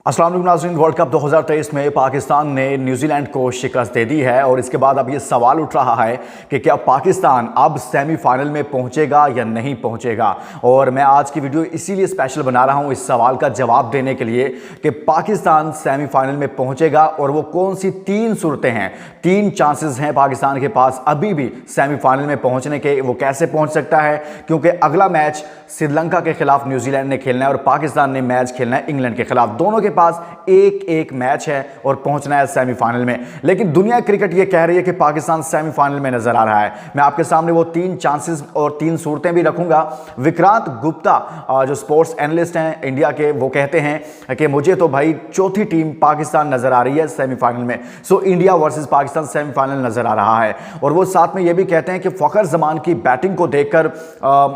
अस्सलाम वालेकुम नाज़रीन। वर्ल्ड कप 2023 में पाकिस्तान ने न्यूजीलैंड को शिकस्त दे दी है और इसके बाद अब ये सवाल उठ रहा है कि क्या पाकिस्तान अब सेमीफाइनल में पहुंचेगा या नहीं पहुंचेगा। और मैं आज की वीडियो इसीलिए स्पेशल बना रहा हूं इस सवाल का जवाब देने के लिए कि पाकिस्तान सेमीफाइनल में पहुंचेगा और वो कौन सी तीन सूरतें हैं, तीन चांसेस हैं पाकिस्तान के पास अभी भी सेमीफाइनल में पहुंचने के। वो कैसे पहुंच सकता है, क्योंकि अगला मैच श्रीलंका के खिलाफ न्यूजीलैंड ने खेलना है और पाकिस्तान ने मैच खेलना है इंग्लैंड के खिलाफ। दोनों के पास एक एक मैच है और पहुंचना है सेमीफाइनल में। लेकिन दुनिया क्रिकेट ये कह रही है कि पाकिस्तान सेमीफाइनल में नजर आ रहा है। मैं आपके सामने वो तीन चांसेस और तीन सूरतें भी रखूंगा। विक्रांत गुप्ता जो स्पोर्ट्स एनालिस्ट हैं इंडिया के, वो कहते हैं कि मुझे तो भाई चौथी टीम पाकिस्तान नजर आ रही है सेमीफाइनल में। So India versus Pakistan semifinal नजर आ रहा है। और वो साथ में ये भी कहते हैं कि फखर जमान की बैटिंग को देखकर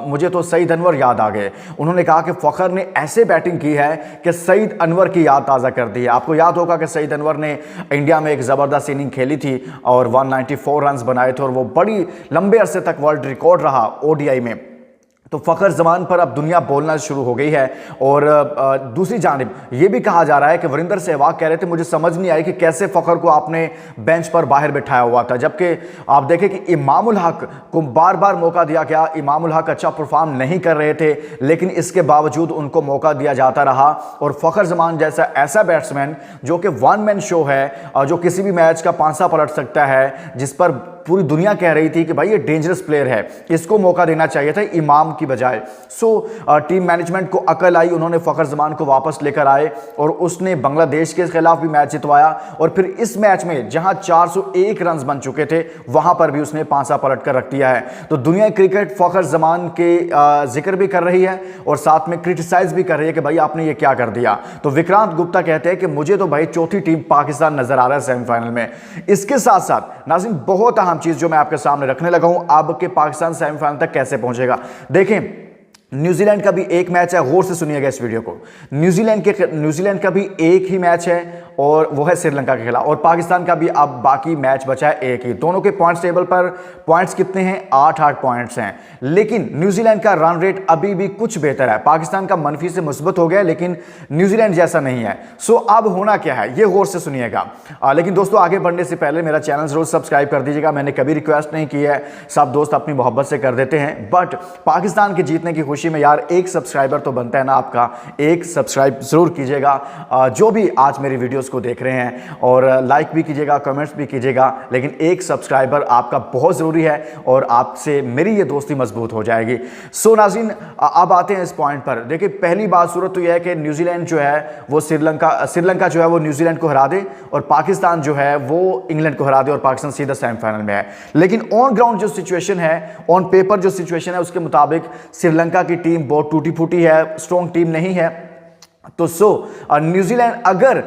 मुझे तो सईद अनवर याद आ गए। उन्होंने कहा कि फखर ने ऐसे बैटिंग की है कि सईद अनवर की याद ताज़ा कर दी है। आपको याद होगा कि सईद अनवर ने इंडिया में एक ज़बरदस्त इनिंग खेली थी और 194 रन बनाए थे और वो बड़ी लंबे अरसे तक वर्ल्ड रिकॉर्ड रहा ओडीआई में। तो फखर जमान पर अब दुनिया बोलना शुरू हो गई है। और दूसरी जानिब यह भी कहा जा रहा है कि वरिंदर सहवाग कह रहे थे मुझे समझ नहीं आई कि कैसे फखर को आपने बेंच पर बाहर बिठाया हुआ था, जबकि आप देखें कि इमामुल हक को बार बार मौका दिया गया। इमामुल हक अच्छा परफॉर्म नहीं कर रहे थे, लेकिन इसके बावजूद उनको मौका दिया जाता रहा। और फखर जमान जैसा ऐसा बैट्समैन जो कि वन मैन शो है, जो किसी भी मैच का पांसा पलट सकता है, जिस पर पूरी दुनिया कह रही थी कि भाई ये डेंजरस प्लेयर है, इसको मौका देना चाहिए था इमाम की बजाय। टीम मैनेजमेंट को अकल आई, उन्होंने फखर जमान को वापस लेकर आए और उसने बांग्लादेश के खिलाफ भी मैच जितवाया। और फिर इस मैच में जहां 401 रन बन चुके थे वहां पर भी उसने पांसा पलट कर रख दिया है। तो दुनिया क्रिकेट फखर जमान के जिक्र भी कर रही है और साथ में क्रिटिसाइज भी कर रही है कि भाई आपने ये क्या कर दिया। तो विक्रांत गुप्ता कहते हैं कि मुझे तो भाई चौथी टीम पाकिस्तान नजर आ रहा है सेमीफाइनल में। इसके साथ साथ नाज़रीन बहुत अहम चीज जो मैं आपके सामने रखने लगा हूं, अब के पाकिस्तान सेमीफाइनल तक कैसे पहुंचेगा। देखें, न्यूजीलैंड का भी एक मैच है, गौर से सुनिएगा इस वीडियो को। न्यूजीलैंड का भी एक ही मैच है और वो है श्रीलंका के खिलाफ। और पाकिस्तान का भी अब बाकी मैच बचा है एक ही। दोनों के पॉइंट्स टेबल पर पॉइंट्स कितने हैं? 8-8 पॉइंट्स हैं। लेकिन न्यूजीलैंड का रन रेट अभी भी कुछ बेहतर है। पाकिस्तान का मनफी से मुस्बत हो गया, लेकिन न्यूजीलैंड जैसा नहीं है। सो अब होना क्या है ये गौर से सुनिएगा। लेकिन दोस्तों आगे बढ़ने से पहले मेरा चैनल जरूर सब्सक्राइब कर दीजिएगा। मैंने कभी रिक्वेस्ट नहीं की है, सब दोस्त अपनी मोहब्बत से कर देते हैं, बट पाकिस्तान के जीतने की खुशी में यार एक सब्सक्राइबर तो बनता है ना आपका। एक सब्सक्राइब जरूर कीजिएगा जो भी आज मेरी वीडियोस को देख रहे हैं, और लाइक भी कीजिएगा, कमेंट्स भी कीजिएगा। लेकिन एक सब्सक्राइबर आपका बहुत जरूरी है और आपसे मेरी ये दोस्ती मजबूत हो जाएगी। सो नाज़रीन अब आते हैं इस पॉइंट पर। देखिए पहली बात सूरत तो यह है कि न्यूजीलैंड जो है वो श्रीलंका जो है वो न्यूजीलैंड को हरा दे और पाकिस्तान जो है वो इंग्लैंड को हरा दे और पाकिस्तान सीधा सेमीफाइनल में है। लेकिन ऑन ग्राउंड जो सिचुएशन है, ऑन पेपर जो सिचुएशन है, उसके मुताबिक श्रीलंका की टीम बहुत टूटी फूटी है, स्ट्रॉन्ग टीम नहीं है। तो न्यूजीलैंड अगर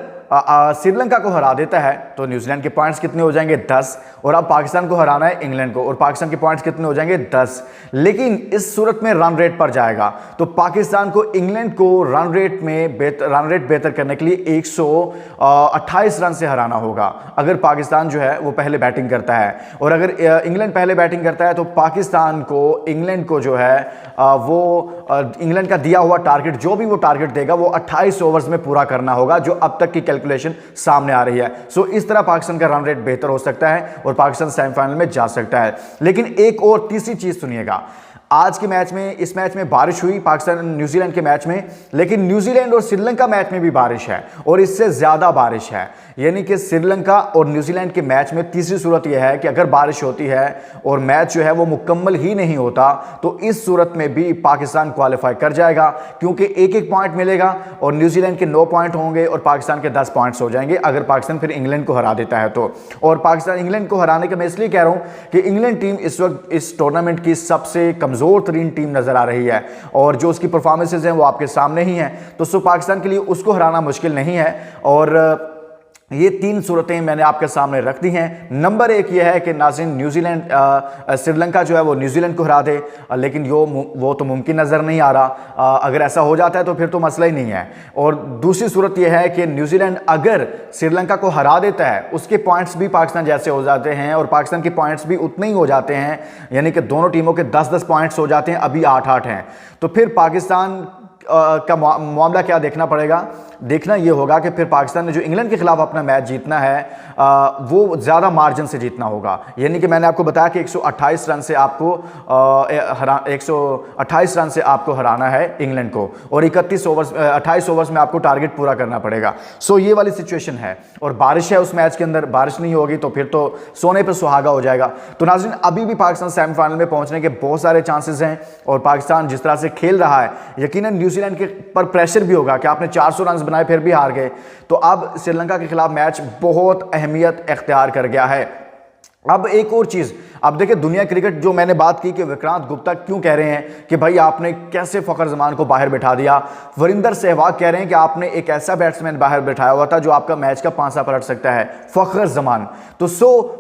श्रीलंका को हरा देता है तो न्यूजीलैंड के पॉइंट्स कितने हो जाएंगे? 10। और अब पाकिस्तान को हराना है इंग्लैंड को, और पाकिस्तान के पॉइंट्स कितने हो जाएंगे? 10। लेकिन इस सूरत में रन रेट पर जाएगा तो पाकिस्तान को इंग्लैंड को रन रेट बेहतर करने के लिए 128 रन से हराना होगा अगर पाकिस्तान जो है वो पहले बैटिंग करता है। और अगर इंग्लैंड पहले बैटिंग करता है तो पाकिस्तान को इंग्लैंड को जो है इंग्लैंड का दिया हुआ टारगेट, जो भी वो टारगेट देगा, वो 28 ओवर्स में पूरा करना होगा, जो अब तक की कैलकुलेशन सामने आ रही है। सो इस तरह पाकिस्तान का रन रेट बेहतर हो सकता है और पाकिस्तान सेमीफाइनल में जा सकता है। लेकिन एक और तीसरी चीज सुनिएगा। आज के मैच में, इस मैच में बारिश हुई पाकिस्तान न्यूजीलैंड के मैच में, लेकिन न्यूजीलैंड और श्रीलंका मैच में भी बारिश है और इससे ज्यादा बारिश है। यानी कि श्रीलंका और न्यूजीलैंड के मैच में तीसरी सूरत यह है कि अगर बारिश होती है और मैच जो है वो मुकम्मल ही नहीं होता तो इस सूरत में भी पाकिस्तान क्वालिफाई कर जाएगा, क्योंकि एक एक पॉइंट मिलेगा और न्यूजीलैंड के 9 पॉइंट होंगे और पाकिस्तान के 10 पॉइंट्स हो जाएंगे अगर पाकिस्तान फिर इंग्लैंड को हरा देता है तो। और पाकिस्तान इंग्लैंड को हराने का मैं इसलिए कह रहा हूं कि इंग्लैंड टीम इस वक्त इस टूर्नामेंट की सबसे कमजोर तरीन टीम नजर आ रही है और जो उसकी परफॉर्मेंसेज हैं वो आपके सामने ही हैं। तो पाकिस्तान के लिए उसको हराना मुश्किल नहीं है। और ये तीन सूरतें मैंने आपके सामने रख दी हैं। नंबर एक ये है कि नाज़रीन श्रीलंका जो है वो न्यूजीलैंड को हरा दे, लेकिन वो तो मुमकिन नज़र नहीं आ रहा। अगर ऐसा हो जाता है तो फिर तो मसला ही नहीं है। और दूसरी सूरत यह है कि न्यूजीलैंड अगर श्रीलंका को हरा देता है, उसके पॉइंट्स भी पाकिस्तान जैसे हो जाते हैं और पाकिस्तान के पॉइंट्स भी उतने ही हो जाते हैं, यानी कि दोनों टीमों के 10-10 पॉइंट्स हो जाते हैं, अभी 8-8 हैं। तो फिर पाकिस्तान का मामला क्या देखना पड़ेगा? देखना ये होगा कि फिर पाकिस्तान ने जो इंग्लैंड के खिलाफ अपना मैच जीतना है वो ज़्यादा मार्जिन से जीतना होगा। यानी कि मैंने आपको बताया कि 128 रन से आपको 128 रन से आपको हराना है इंग्लैंड को, और 28 ओवर्स में आपको टारगेट पूरा करना पड़ेगा। सो ये वाली सिचुएशन है, और बारिश है उस मैच के अंदर, बारिश नहीं होगी तो फिर तो सोने पर सुहागा हो जाएगा। तो नाज़रीन, अभी भी पाकिस्तान सेमीफाइनल में पहुंचने के बहुत सारे चांसेस हैं, और पाकिस्तान जिस तरह से खेल रहा है यकीनन न्यूजीलैंड के पर प्रेशर भी होगा कि आपने 400 रन बनाए फिर भी हार गए। तो अब श्रीलंका के खिलाफ मैच बहुत अहमियत इख्तियार कर गया है। अब एक और चीज़, अब देखिए दुनिया क्रिकेट, जो मैंने बात की कि विक्रांत गुप्ता क्यों कह रहे हैं कि भाई आपने कैसे फ़खर जमान को बाहर बैठा दिया, वरिंदर सहवाग कह रहे हैं कि आपने एक ऐसा बैट्समैन बाहर बैठाया हुआ था जो आपका मैच का पांसा पलट सकता है, फ़खर जमान। तो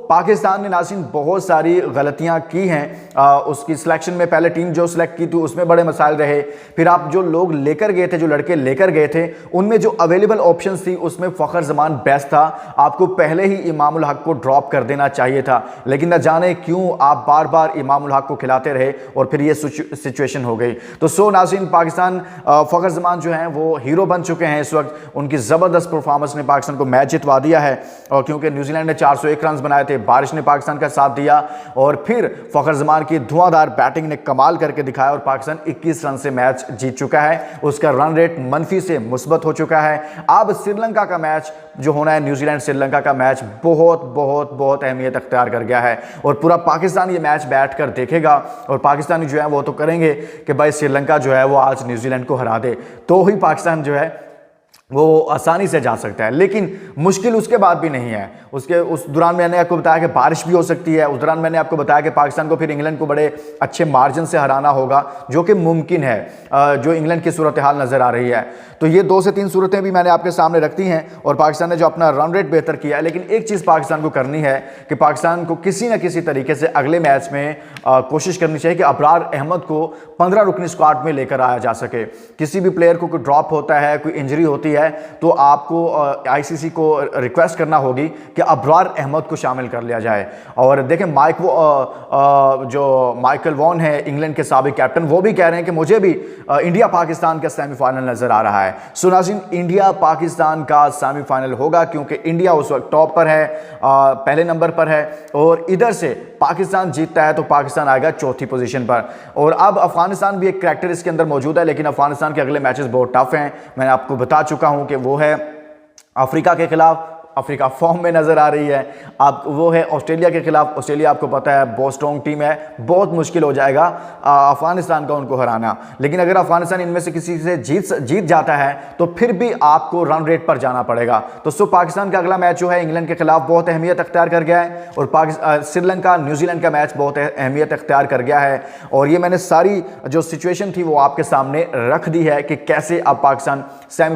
पाकिस्तान ने नाज़रीन बहुत सारी गलतियां की हैं उसकी सिलेक्शन में। पहले टीम जो सिलेक्ट की थी उसमें बड़े मसाइल रहे, फिर आप जो लोग लेकर गए थे, जो लड़के लेकर गए थे, उनमें जो अवेलेबल ऑप्शंस थी उसमें फ़खर जमान बेस्ट था। आपको पहले ही इमामुल हक को ड्रॉप कर देना चाहिए था, लेकिन न जाने क्यों आप बार बार इमामुल हक को खिलाते रहे और फिर ये सिचुएशन हो गई। तो नाज़रीन, पाकिस्तान फ़खर जमान जो हैं वो हीरो बन चुके हैं इस वक्त। उनकी ज़बरदस्त परफॉर्मेंस ने पाकिस्तान को मैच जितवा दिया है, और क्योंकि न्यूजीलैंड ने 401 रन बनाए थे, बारिश ने पाकिस्तान का साथ दिया, और फिर फ़खर जमान की धुआंधार बैटिंग ने कमाल करके दिखाया, और पाकिस्तान 21 रन से मैच जीत चुका है। उसका रन रेट मनफी से मुस्बत हो चुका है। अब श्रीलंका का मैच जो होना है, न्यूजीलैंड श्रीलंका का मैच, बहुत बहुत बहुत अहमियत अख्तियार कर गया है, और पूरा पाकिस्तान ये मैच बैठकर देखेगा, और पाकिस्तानी जो है वो तो करेंगे कि भाई श्रीलंका जो है वो आज न्यूजीलैंड को हरा दे, तो ही पाकिस्तान जो है वो आसानी से जा सकता है। लेकिन मुश्किल उसके बाद भी नहीं है। उस दौरान मैंने आपको बताया कि बारिश भी हो सकती है। उस दौरान मैंने आपको बताया कि पाकिस्तान को फिर इंग्लैंड को बड़े अच्छे मार्जिन से हराना होगा, जो कि मुमकिन है, जो इंग्लैंड की सूरत हाल नज़र आ रही है। तो ये 2 से 3 सूरतें भी मैंने आपके सामने रखती हैं, और पाकिस्तान ने जो अपना रन रेट बेहतर किया है। लेकिन एक चीज़ पाकिस्तान को करनी है कि पाकिस्तान को किसी न किसी तरीके से अगले मैच में कोशिश करनी चाहिए कि अबरार अहमद को 15 रुकनी स्क्वाड में लेकर आया जा सके। किसी भी प्लेयर को कोई ड्रॉप होता है, कोई इंजरी होती है, तो आपको आईसीसी को रिक्वेस्ट करना होगी कि अबरार अहमद को शामिल कर लिया जाए। और देखें, जो माइकल वॉन है इंग्लैंड के साबिक कैप्टन, वो भी कह रहे हैं कि मुझे भी इंडिया पाकिस्तान का सेमीफाइनल नजर आ रहा है। सो नाज़रीन, इंडिया पाकिस्तान का सेमीफाइनल होगा, क्योंकि इंडिया उस वक्त टॉप पर है, पहले नंबर पर है, और इधर से पाकिस्तान जीतता है तो पाकिस्तान आएगा चौथी पोजीशन पर। और अब अफगानिस्तान भी एक करैक्टर इसके अंदर मौजूद है, लेकिन अफगानिस्तान के अगले मैचेस बहुत टफ हैं। मैंने आपको बता चुका हूं कि वो है अफ्रीका के खिलाफ, अफ्रीका फॉर्म में नज़र आ रही है। आप वो है ऑस्ट्रेलिया के खिलाफ, ऑस्ट्रेलिया आपको पता है बहुत स्ट्रॉन्ग टीम है, बहुत मुश्किल हो जाएगा अफगानिस्तान का उनको हराना। लेकिन अगर अफगानिस्तान इनमें से किसी से जीत जाता है तो फिर भी आपको रन रेट पर जाना पड़ेगा। तो पाकिस्तान का अगला मैच जो है इंग्लैंड के खिलाफ बहुत अहमियत अख्तियार कर गया है, और श्रीलंका न्यूजीलैंड का मैच बहुत अहमियत अख्तियार कर गया है। और ये मैंने सारी जो सिचुएशन थी वो आपके सामने रख दी है कि कैसे अब पाकिस्तान